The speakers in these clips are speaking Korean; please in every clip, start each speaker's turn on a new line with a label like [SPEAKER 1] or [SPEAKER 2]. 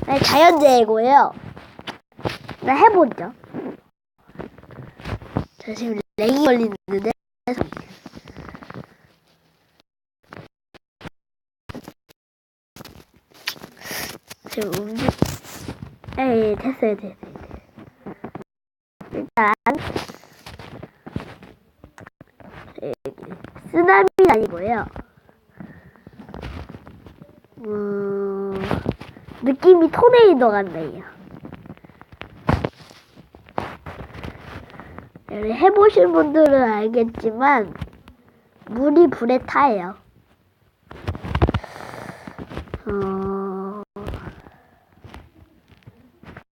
[SPEAKER 1] 아니, 자연재해고요. 나 해보죠. 자, 지금 렉이 걸리는데. 지금 됐어요. 일단 쓰나미는 아니고요. 느낌이 토네이도 같네요. 해보신 분들은 알겠지만 물이 불에 타요.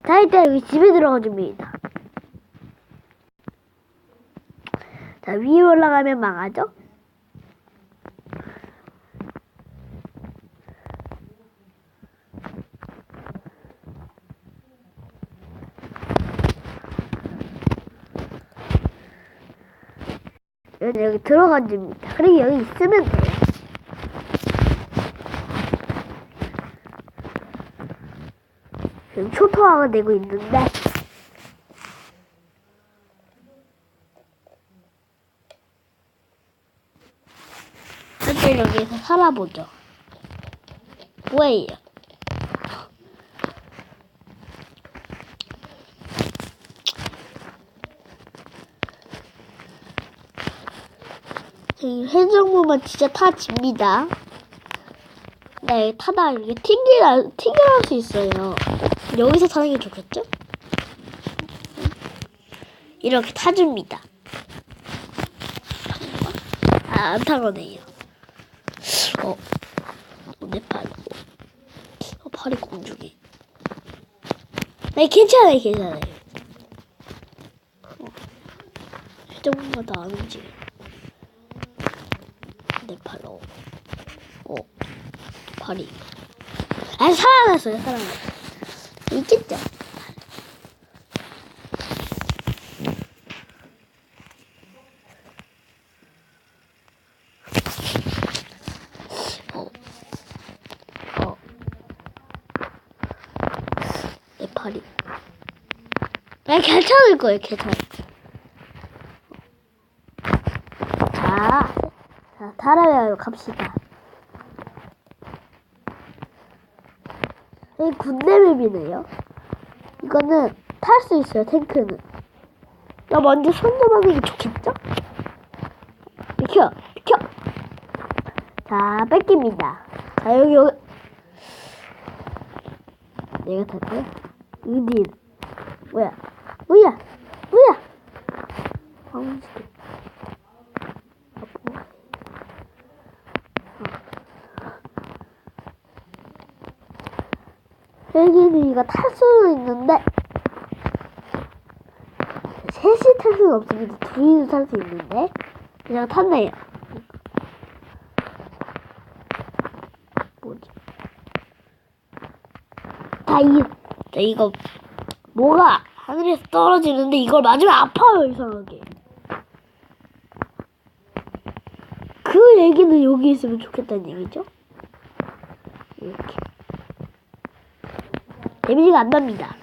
[SPEAKER 1] 다 일단 여기 집에 들어가 줍니다. 자, 위에 올라가면 망하죠? 여기 들어가 줍니다. 그리고 여기 있으면 돼요. 지금 초토화가 되고 있는데 일단 여기서 살아보죠. 뭐예요? 이 해적물만 진짜 타집니다. 네, 타다 이게 튕겨날 수 있어요. 여기서 타는 게 좋겠죠? 이렇게 타줍니다. 안 타거네요. 내 팔. 팔이 공중에. 네, 괜찮아요. 해적물마다 안 움직여. 내 팔로. 팔이. 살아났어요. 있겠죠? 내 팔이. 괜찮을 거예요. 자, 달아요. 갑시다. 이 군대 맵이네요. 이거는 탈 수 있어요. 탱크는. 나 먼저 손잡아는 게 좋겠죠? 비켜. 자, 뺏깁니다. 자, 여기. 내가 탈 거야? 어디? 뭐야? 헬기는 이거 탈 수는 있는데 셋이 탈 수는 없습니다. 둘이서 탈 수 있는데 그냥 탔네요. 뭐지? 이거 뭐가 하늘에서 떨어지는데 이걸 맞으면 아파요. 이상하게. 그 얘기는 여기 있으면 좋겠다는 얘기죠? 이렇게 데미지가 안 납니다.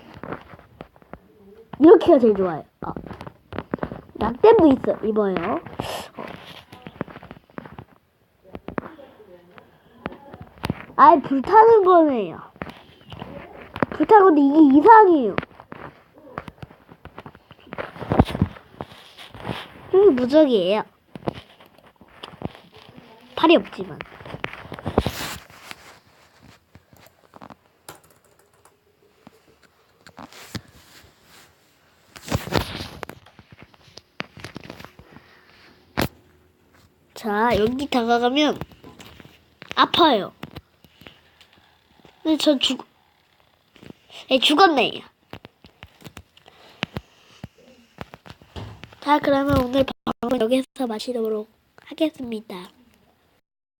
[SPEAKER 1] 이렇게가 제일 좋아요. 낙댐도 입어요. 불타는 거네요. 불타는 건데 이게 이상해요. 이게 무적이에요. 팔이 없지만. 자, 여기 다가가면 아파요. 근데 저 죽었네요. 자, 그러면 오늘 방송 여기서 마치도록 하겠습니다.